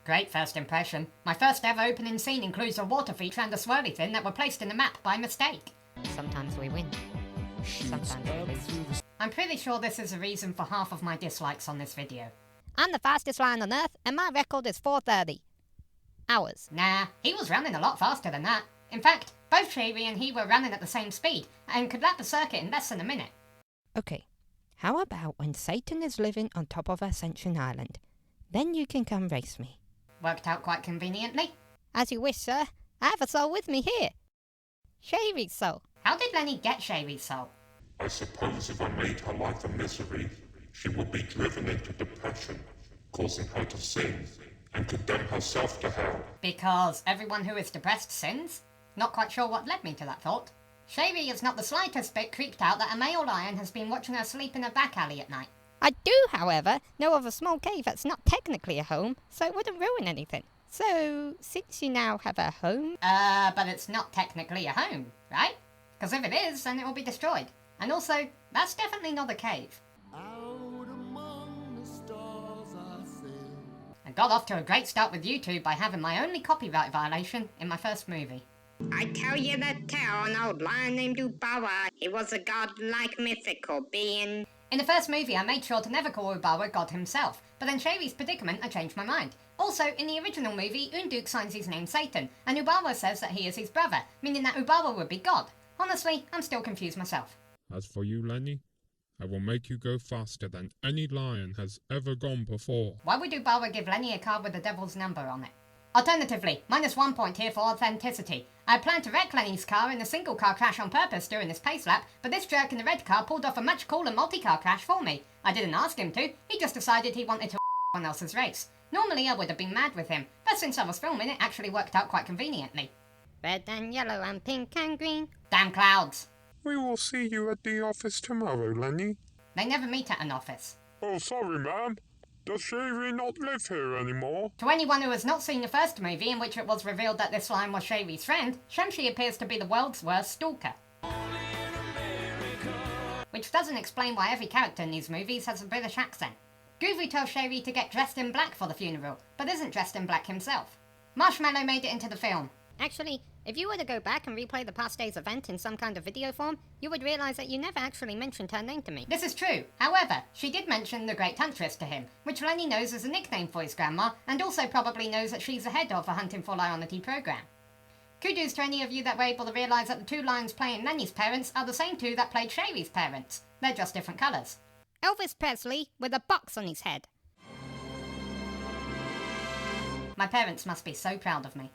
Great first impression. My first ever opening scene includes a water feature and a swirly thing that were placed in the map by mistake. Sometimes we win. Sometimes we lose. I'm pretty sure this is the reason for half of my dislikes on this video. I'm the fastest lion on Earth, and my record is 4:30 hours. Nah, he was running a lot faster than that. In fact, both Sherry and he were running at the same speed, and could lap the circuit in less than a minute. Okay, how about when Satan is living on top of Ascension Island? Then you can come race me. Worked out quite conveniently. As you wish, sir. I have a soul with me here. Sherry's soul. How did Lenny get Sherry's soul? I suppose if I made her life a misery, she would be driven into depression, causing her to sin, and condemn herself to hell. Because everyone who is depressed sins? Not quite sure what led me to that thought. Sherry is not the slightest bit creeped out that a male lion has been watching her sleep in a back alley at night. I do, however, know of a small cave that's not technically a home, so it wouldn't ruin anything. So, since you now have a home... But it's not technically a home, right? Because if it is, then it will be destroyed. And also, that's definitely not a cave. Out among the stars I sail. I got off to a great start with YouTube by having my only copyright violation in my first movie. I tell you that tale, an old lion named Ubawa. He was a godlike mythical being. In the first movie, I made sure to never call Ubawa God himself, but in Sherry's predicament, I changed my mind. Also, in the original movie, Unduk signs his name Satan, and Ubawa says that he is his brother, meaning that Ubawa would be God. Honestly, I'm still confused myself. As for you, Lenny, I will make you go faster than any lion has ever gone before. Why would Ubawa give Lenny a card with the devil's number on it? Alternatively, -1 point here for authenticity. I had planned to wreck Lenny's car in a single car crash on purpose during this pace lap, but this jerk in the red car pulled off a much cooler multi-car crash for me. I didn't ask him to, he just decided he wanted to someone else's race. Normally I would have been mad with him, but since I was filming it actually worked out quite conveniently. Red and yellow and pink and green. Damn clouds. We will see you at the office tomorrow, Lenny. They never meet at an office. Oh, sorry, ma'am. Does Sherry not live here anymore? To anyone who has not seen the first movie, in which it was revealed that this lion was Sherry's friend, Shamshi appears to be the world's worst stalker. Which doesn't explain why every character in these movies has a British accent. Guru tells Sherry to get dressed in black for the funeral, but isn't dressed in black himself. Marshmallow made it into the film. Actually, if you were to go back and replay the past day's event in some kind of video form, you would realise that you never actually mentioned her name to me. This is true. However, she did mention the Great Huntress to him, which Lenny knows is a nickname for his grandma, and also probably knows that she's the head of the Hunting for Lionity program. Kudos to any of you that were able to realise that the two lions playing Lenny's parents are the same two that played Sherry's parents. They're just different colours. Elvis Presley with a box on his head. My parents must be so proud of me.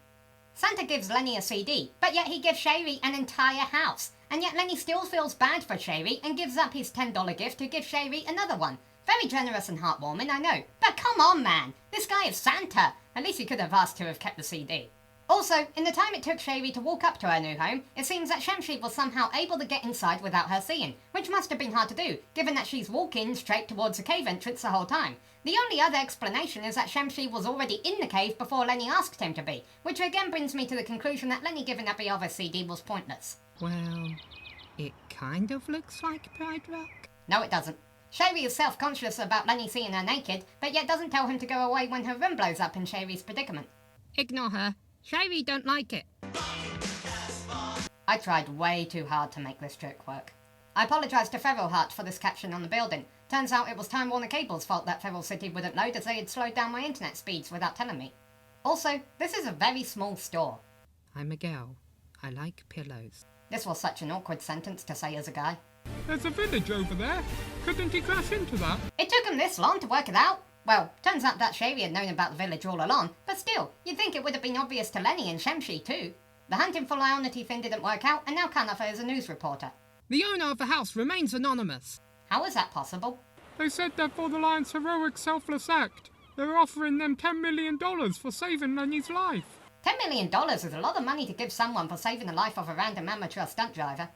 Santa gives Lenny a CD, but yet he gives Sherry an entire house. And yet Lenny still feels bad for Sherry and gives up his $10 gift to give Sherry another one. Very generous and heartwarming, I know. But come on, man! This guy is Santa! At least he could have asked to have kept the CD. Also, in the time it took Sherry to walk up to her new home, it seems that Shamshi was somehow able to get inside without her seeing, which must have been hard to do, given that she's walking straight towards the cave entrance the whole time. The only other explanation is that Shamshi was already in the cave before Lenny asked him to be, which again brings me to the conclusion that Lenny giving up the other CD was pointless. Well, it kind of looks like Pride Rock. No, it doesn't. Sherry is self-conscious about Lenny seeing her naked, but yet doesn't tell him to go away when her room blows up in Sherry's predicament. Ignore her. Sherry don't like it. I tried way too hard to make this joke work. I apologise to Feral Heart for this caption on the building. Turns out it was Time Warner Cable's fault that Feral City wouldn't load as they had slowed down my internet speeds without telling me. Also, this is a very small store. I'm a girl. I like pillows. This was such an awkward sentence to say as a guy. There's a village over there. Couldn't he crash into that? It took him this long to work it out. Well, turns out that Sherry had known about the village all along, but still, you'd think it would have been obvious to Lenny and Shamshi too. The Hunting for Lionity thing didn't work out, and now Kanafa is a news reporter. The owner of the house remains anonymous. How is that possible? They said that for the lion's heroic selfless act, they're offering them $10 million for saving Lenny's life. $10 million is a lot of money to give someone for saving the life of a random amateur stunt driver.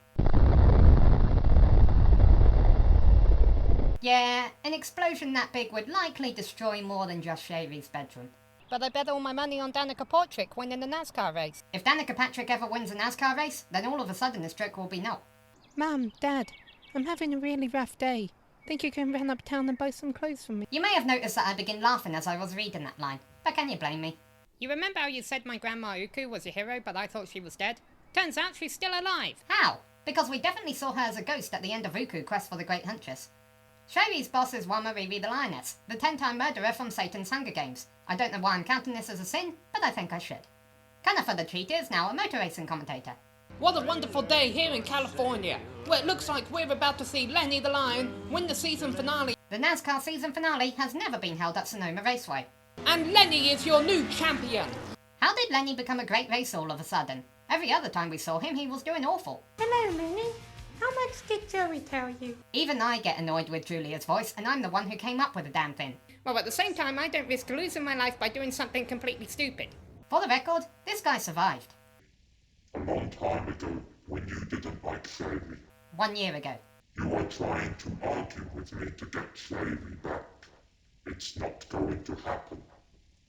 Yeah, an explosion that big would likely destroy more than just Sherry's bedroom. But I bet all my money on Danica Patrick winning the NASCAR race. If Danica Patrick ever wins a NASCAR race, then all of a sudden this joke will be no. Mum, Dad, I'm having a really rough day. Think you can run uptown and buy some clothes from me? You may have noticed that I began laughing as I was reading that line, but can you blame me? You remember how you said my grandma Uku was a hero, but I thought she was dead? Turns out she's still alive. How? Because we definitely saw her as a ghost at the end of Uku Quest for the Great Huntress. Sherry's boss is Wama Riri the Lioness, the 10-time murderer from Satan's Hunger Games. I don't know why I'm counting this as a sin, but I think I should. Conifer the Treat is now a motor racing commentator. What a wonderful day here in California, where it looks like we're about to see Lenny the Lion win the season finale. The NASCAR season finale has never been held at Sonoma Raceway. And Lenny is your new champion. How did Lenny become a great racer all of a sudden? Every other time we saw him, he was doing awful. Hello, Lenny. How much did Joey tell you? Even I get annoyed with Julia's voice, and I'm the one who came up with the damn thing. Well, at the same time, I don't risk losing my life by doing something completely stupid. For the record, this guy survived. A long time ago, when you didn't like Sherry, 1 year ago. you were trying to argue with me to get Sherry back. It's not going to happen.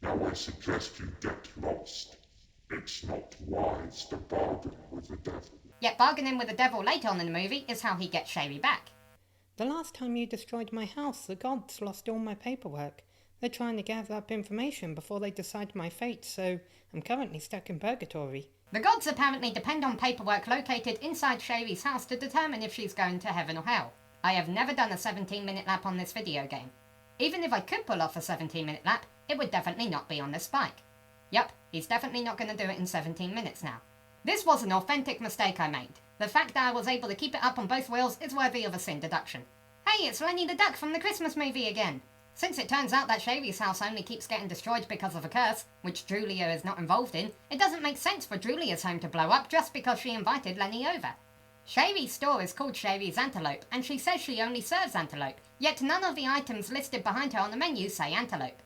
Now I suggest you get lost. It's not wise to bargain with the devil. Yet bargaining with the devil later on in the movie is how he gets Sherry back. The last time you destroyed my house, the gods lost all my paperwork. They're trying to gather up information before they decide my fate, so I'm currently stuck in purgatory. The gods apparently depend on paperwork located inside Sherry's house to determine if she's going to heaven or hell. I have never done a 17-minute lap on this video game. Even if I could pull off a 17-minute lap, it would definitely not be on this bike. Yup, he's definitely not going to do it in 17 minutes now. This was an authentic mistake I made. The fact that I was able to keep it up on both wheels is worthy of a sin deduction. Hey, it's Lenny the Duck from the Christmas movie again. Since it turns out that Sherry's house only keeps getting destroyed because of a curse, which Julia is not involved in, it doesn't make sense for Julia's home to blow up just because she invited Lenny over. Sherry's store is called Sherry's Antelope, and she says she only serves antelope, yet none of the items listed behind her on the menu say antelope.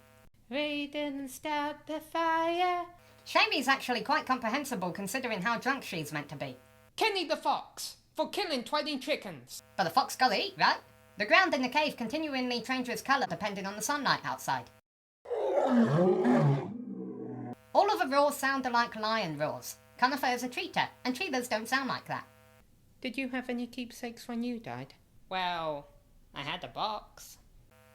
We didn't start the fire. Sherry's actually quite comprehensible considering how drunk she's meant to be. Kenny the Fox, for killing 20 chickens. But the fox gotta eat, right? The ground in the cave continually changes colour depending on the sunlight outside. All of the roars sound like lion roars. Conifer is a cheetah, and cheetahs don't sound like that. Did you have any keepsakes when you died? Well, I had a box.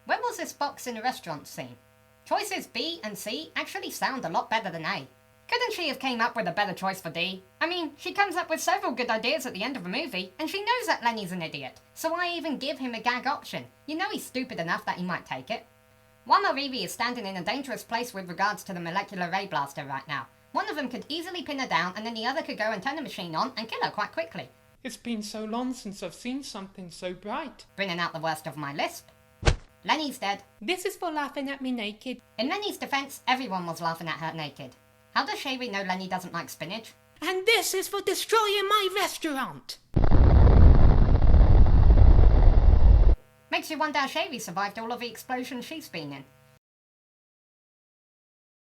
Where was this box in the restaurant scene? Choices B and C actually sound a lot better than A. Couldn't she have came up with a better choice for D? I mean, she comes up with several good ideas at the end of the movie, and she knows that Lenny's an idiot, so why even give him a gag option? You know he's stupid enough that he might take it. Wama Riri is standing in a dangerous place with regards to the molecular ray blaster right now. One of them could easily pin her down, and then the other could go and turn the machine on and kill her quite quickly. It's been so long since I've seen something so bright. Bringing out the worst of my lisp. Lenny's dead. This is for laughing at me naked. In Lenny's defense, everyone was laughing at her naked. How does Sherry know Lenny doesn't like spinach? And this is for destroying my restaurant. Makes you wonder how Sherry survived all of the explosions she's been in.